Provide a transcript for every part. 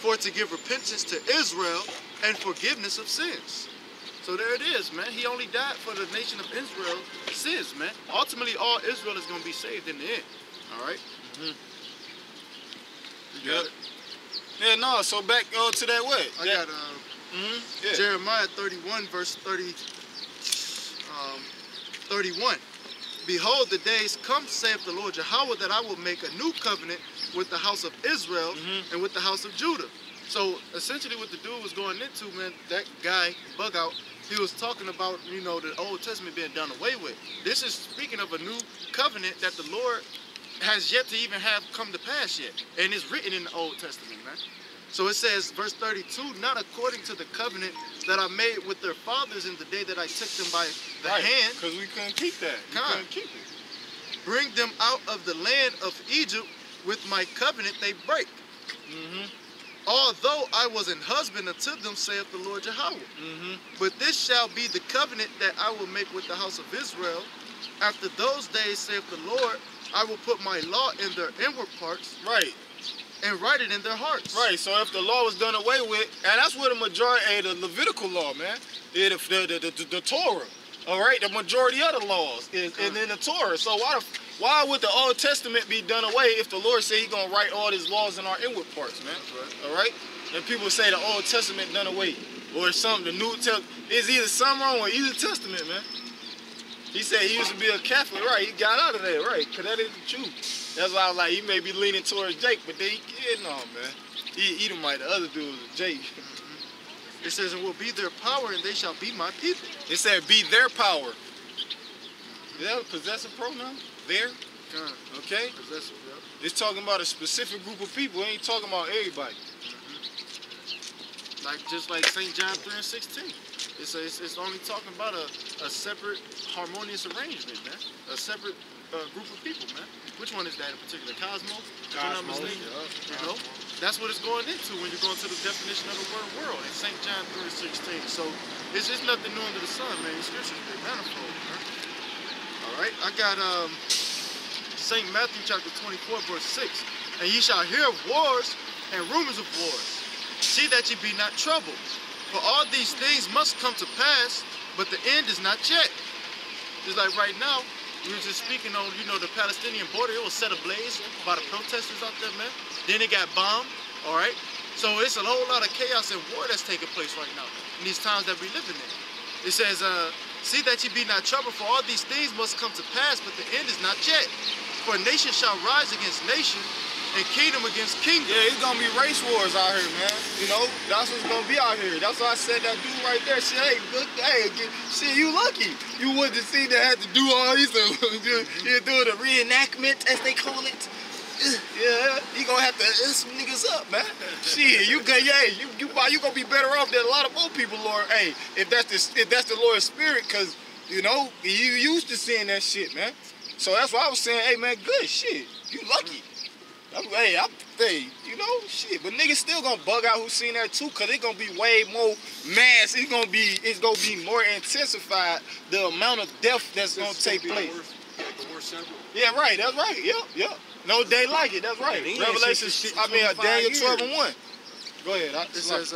for to give repentance to Israel and forgiveness of sins. So there it is, man. He only died for the nation of Israel's sins, man. Ultimately, all Israel is going to be saved in the end. All right? You got it? Yeah, no, so back to that what? I got Jeremiah 31, verse 31. Behold, the days come, saith the Lord Yahweh, that I will make a new covenant with the house of Israel and with the house of Judah. So essentially what the dude was going into, man, that guy, Bug Out, he was talking about, you know, the Old Testament being done away with. This is speaking of a new covenant that the Lord has yet to even have come to pass yet. And it's written in the Old Testament, man. So it says, verse 32, not according to the covenant that I made with their fathers in the day that I took them by the hand. Because we couldn't keep that. We couldn't keep it. Bring them out of the land of Egypt with my covenant they break. Although I was an husband unto them, saith the Lord Yahweh. But this shall be the covenant that I will make with the house of Israel. After those days, saith the Lord, I will put my law in their inward parts. Right. And write it in their hearts. Right, so if the law was done away with, and that's what the majority of the Levitical law, man, the Torah, all right, the majority of the laws is in the Torah. So why would the Old Testament be done away if the Lord said He's gonna write all His laws in our inward parts, man? All right, and people say the Old Testament done away, or something. The New Testament is either something wrong with either Testament, man. He said he used to be a Catholic, right? He got out of there, right? Because that is the truth. That's why I was like, he may be leaning towards Jake, but they, no, man. He Edomite, the other dude was Jake. It says, it will be their power and they shall be my people. It said, be their power. Is that a possessive pronoun? Their? Okay? Possessive, yeah. It's talking about a specific group of people. It ain't talking about everybody. Just like St. John 3 and 16. It's only talking about a separate harmonious arrangement, man. A separate group of people, man. Which one is that in particular? Cosmo? Cosmo, you know? That's what it's going into when you're going to the definition of the word world in St. John 3:16. So it's just nothing new under the sun, man. The scriptures are manifold, man. All right, I got St. Matthew chapter 24, verse 6. And ye shall hear of wars and rumors of wars. See that ye be not troubled. For all these things must come to pass, but the end is not yet. Just like right now, we were just speaking on, you know, the Palestinian border. It was set ablaze by the protesters out there, man. Then it got bombed, all right? So it's a whole lot of chaos and war that's taking place right now in these times that we're living in. It says, see that ye be not troubled, for all these things must come to pass, but the end is not yet. For nation shall rise against nation, and kingdom against kingdom. Yeah, it's gonna be race wars out here, man. You know, that's what's gonna be out here. That's why I said that dude right there. Shit, hey, good, hey, shit, you lucky. You wouldn't have seen that had to do all these. You do the reenactment, as they call it. Yeah, you gonna have to some niggas up, man. Shit, you gonna be better off than a lot of old people, Lord. Hey, if that's the Lord's spirit, cause you know you used to seeing that shit, man. So that's why I was saying, hey, man, good shit. You lucky. Hey, you know, shit. But niggas still gonna bug out who seen that too, cause it's gonna be way more mass. It's gonna be more intensified, the amount of death that's gonna take place. Yeah, right. That's right. Yep. No day like it. That's right. Revelation. Daniel 12:1. Go ahead. It says,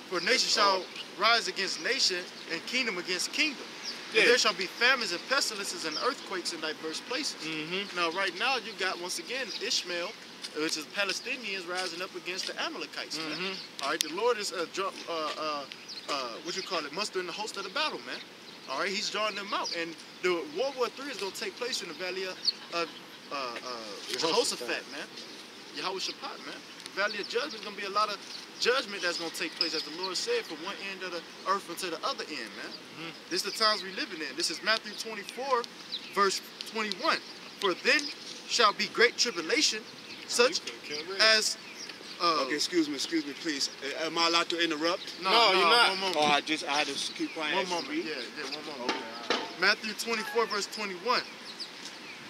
for nation shall rise against nation, and kingdom against kingdom. Yeah. And there shall be famines and pestilences and earthquakes in diverse places. Now, right now, you got, once again, Ishmael, which is Palestinians rising up against the Amalekites, man. All right, the Lord is, mustering the host of the battle, man. All right, He's drawing them out. And the World War III is going to take place in the valley of Jehoshaphat, man. Yehoshaphat, man. The valley of judgment is going to be a lot of judgment that's going to take place, as the Lord said, from one end of the earth unto the other end, man. This is the times we're living in. This is Matthew 24, verse 21. For then shall be great tribulation, such as... okay, excuse me, please. Am I allowed to interrupt? No, you're not. One moment. Oh, I had to keep quiet. One moment, yeah, one moment. Okay. Matthew 24, verse 21.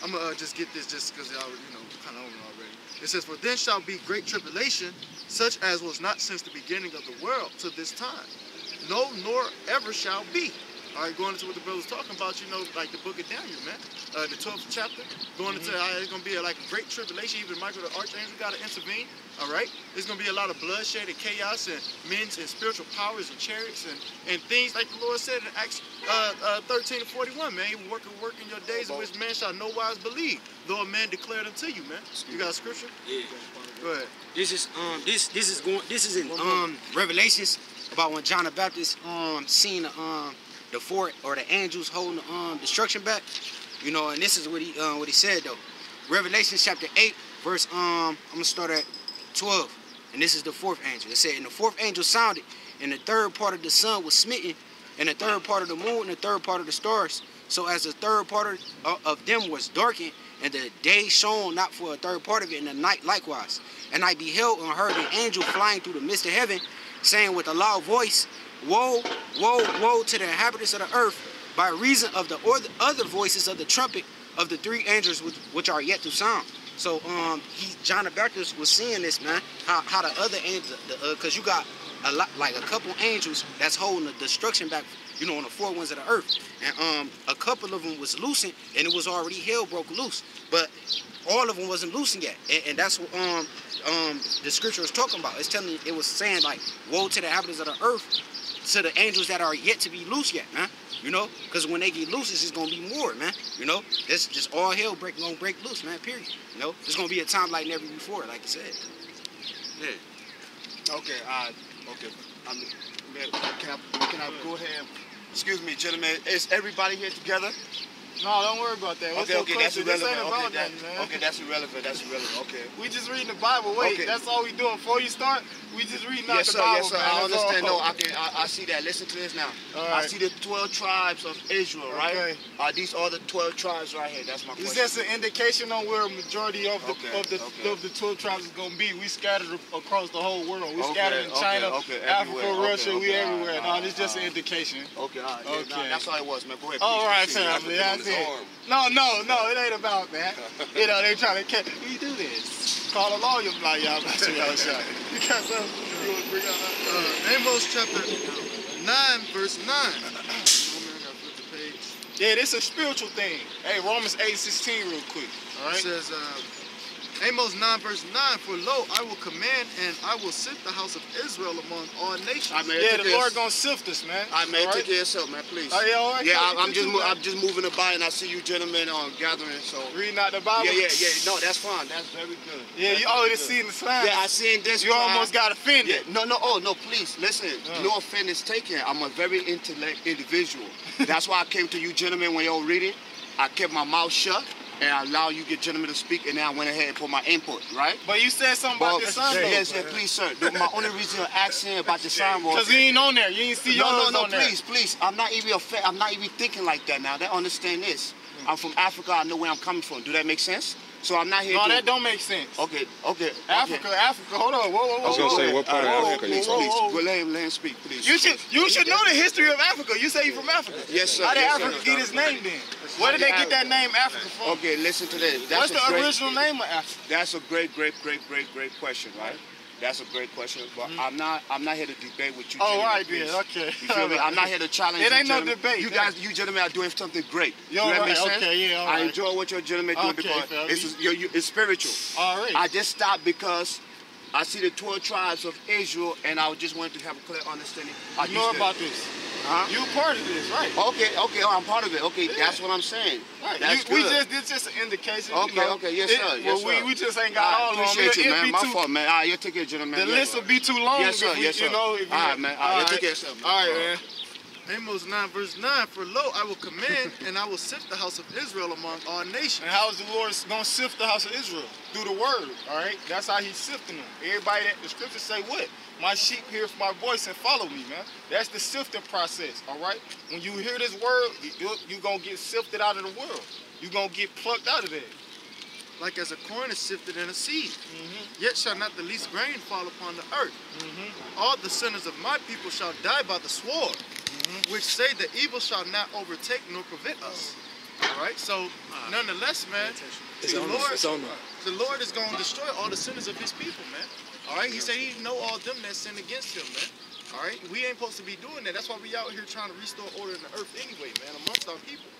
I'm going to just get this just because y'all, you know, kind of own it already. It says, for then shall be great tribulation, such as was not since the beginning of the world to this time. No, nor ever shall be. All right, going into what the brother's talking about, you know, like the book of Daniel, man. The 12th chapter, going into how it's going to be like a great tribulation. Even Michael the Archangel got to intervene, all right? There's going to be a lot of bloodshed and chaos and men's and spiritual powers and chariots and things like the Lord said in Acts 13 and 41, man. You work in your days in which man shall no wise believe, though a man declared unto you, man. You got a scripture? Yeah. Go ahead. This is in Revelations about when John the Baptist seen the four or the angels holding the destruction back, you know, and this is what he said though. Revelation chapter 8, verse I'm gonna start at 12, and this is the fourth angel. It said, and the fourth angel sounded, and the third part of the sun was smitten, and the third part of the moon, and the third part of the stars, so as the third part of them was darkened, and the day shone not for a third part of it, and the night likewise. And I beheld and heard an angel flying through the midst of heaven, saying with a loud voice, Woe, woe, woe to the inhabitants of the earth, by reason of the other voices of the trumpet of the three angels which are yet to sound. So John the Baptist was seeing this, man, how the other angels, because you got a lot, like a couple angels that's holding the destruction back, you know, on the four winds of the earth. And a couple of them was loosened, and it was already hell broke loose. But all of them wasn't loosened yet. And that's what the scripture was talking about. It's telling you, it was saying like, woe to the inhabitants of the earth, to the angels that are yet to be loose yet, man. You know, because when they get loose, it's just gonna be more, man. You know, it's just all hell gonna break loose, man. Period. You know, there's gonna be a time like never before, like you said. Yeah. Okay. Okay. Can I go ahead? Excuse me, gentlemen. Is everybody here together? No, don't worry about that. Okay, that's irrelevant. Okay, that's irrelevant. Okay. We just reading the Bible. Wait, okay. That's all we doing. Before you start, we just reading out the Bible. Yes, sir. Man. I understand. All. No, I see that. Listen to this now. Right. I see the 12 tribes of Israel, right? Okay. Are these all the 12 tribes right here? That's my question. It's just an indication on where a majority of the 12 tribes is gonna be. We scattered across the whole world. We scattered in China, Africa, Russia. We everywhere. No, this is just an indication. Okay. All right. Okay. Nah, that's all it was, man. Go ahead. All right, family. That's it. No, it ain't about that. You know, they trying to catch. We do this. Call a lawyer, like y'all about to y'all shot. You got something you want to bring out? Amos chapter 9, verse 9. Yeah, this is a spiritual thing. Hey, Romans 8:16 real quick. All right. It says, Amos 9, verse 9, for lo, I will command and I will sift the house of Israel among all nations. The Lord gonna sift us, man. I may take care of yourself, man, please. Oh, yeah, all right. Yeah, I'm just moving about, and I see you gentlemen gathering, so. Reading out the Bible? Yeah. No, that's fine. That's very good. Yeah, you already seen the sign. Yeah, I seen this. You almost got offended. Yeah, no, please, listen. No offense taken. I'm a very intellect individual. That's why I came to you gentlemen when y'all reading. I kept my mouth shut. And I allow you gentlemen to speak, and then I went ahead and put my input, right? But you said something about the sign, though. Yes, please, sir. My only reason I'm asking about the sign was... Because he ain't on there. You ain't see yours on there. No, please. I'm not even thinking like that now. They understand this. I'm from Africa. I know where I'm coming from. Do that make sense? So I'm not here No, that don't make sense. Okay. Africa, hold on. Whoa. I was going to say, what part of Africa you from? Please, let him speak, please. You should know the history of Africa. You say you're from Africa. Yes, sir. How did Africa get its name then? Where did they get that name Africa from? Okay, listen to this. What's the original name of Africa? That's a great question, right? That's a great question, but I'm not here to debate with you. Oh, right, then. Okay. You feel me? I'm not here to challenge you. It ain't no gentlemen. debate. You gentlemen are doing something great. Yo, you know right. sense? Okay, yeah, all right. I enjoy what your gentlemen doing because it's spiritual. All right. I just stopped because I see the 12 tribes of Israel, and I just wanted to have a clear understanding. You know about this? Huh? You part of this, right? Okay, I'm part of it. Okay, yeah. That's what I'm saying. Right. That's good. It's just an indication. Okay, yes, sir. We just ain't got all of them. Appreciate you, man. My fault, man. You take care, gentlemen. The list will be too long. Yes, sir. All right, man. You take care of yourself. All right, man. Amos 9, verse 9, for lo, I will command and I will sift the house of Israel among all nations. And how is the Lord going to sift the house of Israel? Through the word, all right? That's how he's sifting them. Everybody that the scriptures say what? My sheep hear my voice and follow me, man. That's the sifting process, all right? When you hear this word, you're going to get sifted out of the world. You're going to get plucked out of there. Like as a corn is sifted in a seed. Yet shall not the least grain fall upon the earth. All the sinners of my people shall die by the sword. Which say the evil shall not overtake nor prevent us. All right, so nonetheless, man, the Lord is going to destroy all the sinners of his people, man. All right, he said he know all them that sin against him, man. All right, we ain't supposed to be doing that. That's why we out here trying to restore order in the earth anyway, man, amongst our people.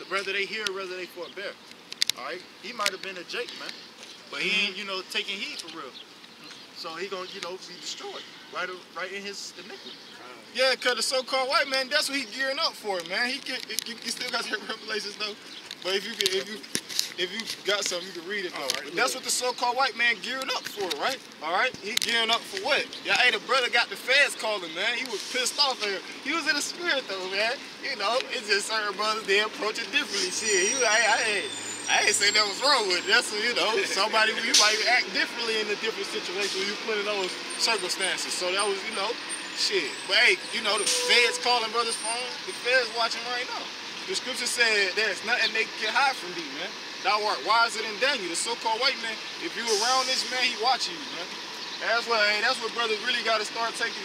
Whether they here, whether they for a bear. All right, he might have been a Jake, man, but he ain't, taking heed for real. So he gonna, be destroyed right in his iniquity. Yeah, cause the so-called white man, that's what he gearing up for, man. He still got some revelations though. But if you got something, you can read it though. Right, that's what the so-called white man gearing up for, right? All right, he gearing up for what? Yeah, hey, the brother got the feds calling, man. He was pissed off there. He was in the spirit though, man. It's just certain brothers they approach it differently. Shit, I ain't saying that was wrong with it. That's somebody you might act differently in a different situation when you put in those circumstances. So that was, shit. But hey, the feds calling brother's phone. The feds watching right now. The scripture said there's nothing they can hide from thee, man. Thou art wiser than Daniel, the so-called white man. If you around this man, he watching you, man. That's what brothers really gotta start taking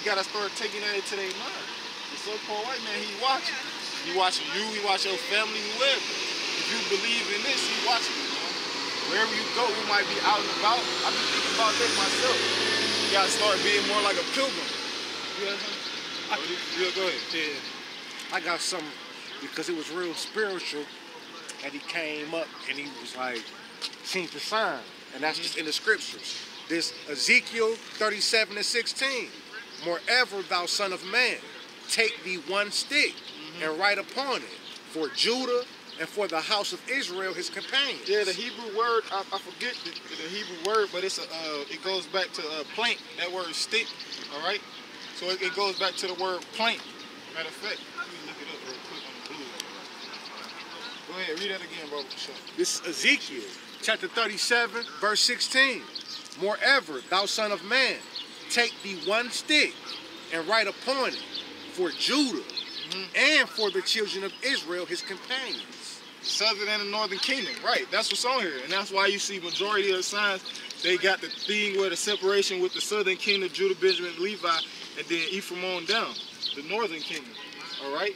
gotta start taking that into their mind. The so-called white man, he watching. He watching you, he watch your family, whoever. If you believe in this, he watching you, man. Wherever you go, you might be out and about. I've been thinking about that myself. You gotta start being more like a pilgrim. You know what I'm saying? Go ahead. Yeah. I got something because it was real spiritual, and he came up and he was like, seen the sign, and that's just in the scriptures. This Ezekiel 37:16. Moreover, thou son of man, take thee one stick and write upon it for Judah and for the house of Israel, his companions. Yeah, the Hebrew word, I forget the Hebrew word, but it's it goes back to plank. That word is stick, all right? So it goes back to the word plank. Matter of fact, let me look it up real quick on the blue. Go ahead, read that again, bro. Sure. This is Ezekiel chapter 37, verse 16. Moreover, thou son of man, take thee one stick and write upon it for Judah and for the children of Israel, his companions. Southern and the northern kingdom, right? That's what's on here, and that's why you see majority of the signs. They got the thing where the separation with the southern kingdom, Judah, Benjamin, Levi, and then Ephraim on down, the northern kingdom. All right.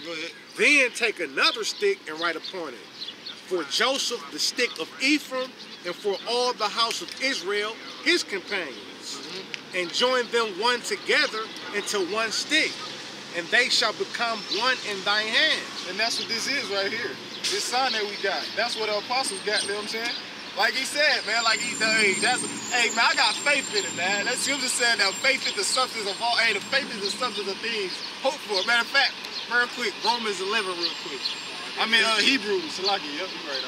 Go ahead. Then take another stick and write upon it for Joseph, the stick of Ephraim, and for all the house of Israel, his companions, and join them one together into one stick, and they shall become one in thy hand. And that's what this is right here. This sign that we got. That's what the apostles got, you know what I'm saying? Like he said, man, hey, man, I got faith in it, man. That scripture said that faith is the substance of all, the faith is the substance of things hoped for. Matter of fact, real quick, Romans 11 real quick. Hebrews, Salaki, yep, you right,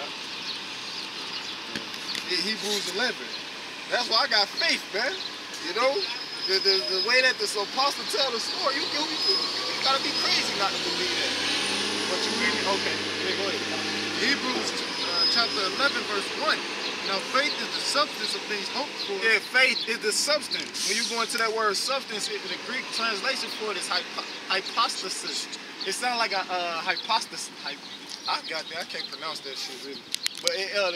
Hebrews 11. That's why I got faith, man. The way that the apostle tell the story, you gotta be crazy not to believe that. But you read it, okay, go ahead. Hebrews chapter 11, verse 1. Now faith is the substance of things hoped for. Yeah, faith is the substance. When you go into that word substance, the Greek translation for it is hypostasis. It sounds like a hypostasis. I can't pronounce that shit really. But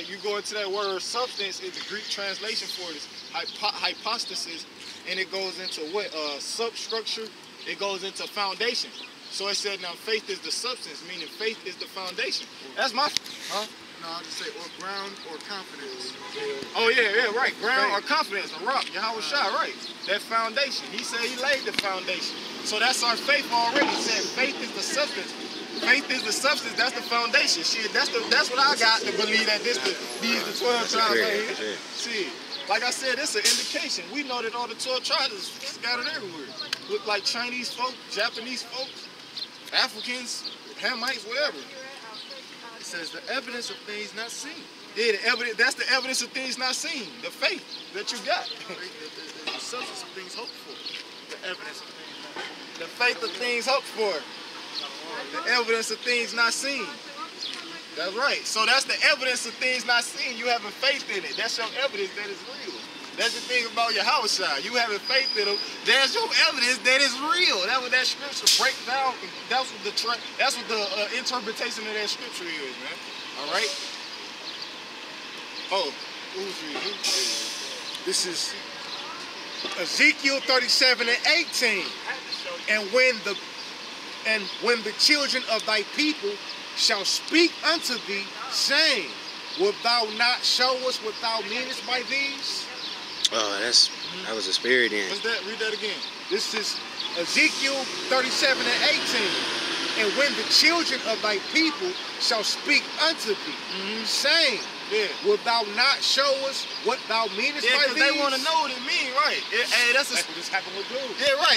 you go into that word substance, the Greek translation for it is hypostasis, and it goes into what? Substructure. It goes into foundation. So it said now faith is the substance, meaning faith is the foundation. That's my, No, I'll just say or ground or confidence. Oh yeah, right. Ground or confidence, a rock. Yahweh Shai, right. That foundation. He said he laid the foundation. So that's our faith already. He said faith is the substance. Faith is the substance, that's the foundation. Shit, that's what I got to believe that these the 12 tribes right here. See, like I said, it's an indication. We know that all the 12 tribes is scattered everywhere. Look like Chinese folks, Japanese folks, Africans, Hamites, whatever. It says the evidence of things not seen. Yeah, that's the evidence of things not seen. The faith that you got. The substance of things hoped for. The evidence of things not seen. The faith of things hoped for. The evidence of things not seen. That's right. So that's the evidence of things not seen. You having faith in it. That's your evidence that is real. That's the thing about your house shot. You having faith in them. That's your evidence that is real. That's what that scripture breaks down. That's what the interpretation of that scripture is, man. All right. Oh, who's reading? This is Ezekiel 37:18. And when the children of thy people shall speak unto thee, saying, wilt thou not show us what thou meanest by these? Oh, that was a spirit then. What's that? Read that again. This is Ezekiel 37 and 18. And when the children of thy people shall speak unto thee, saying, wilt thou not show us what thou meanest by Yeah, because these? they want to know what it means, right? Hey, that's what this happened with dude. Yeah, right.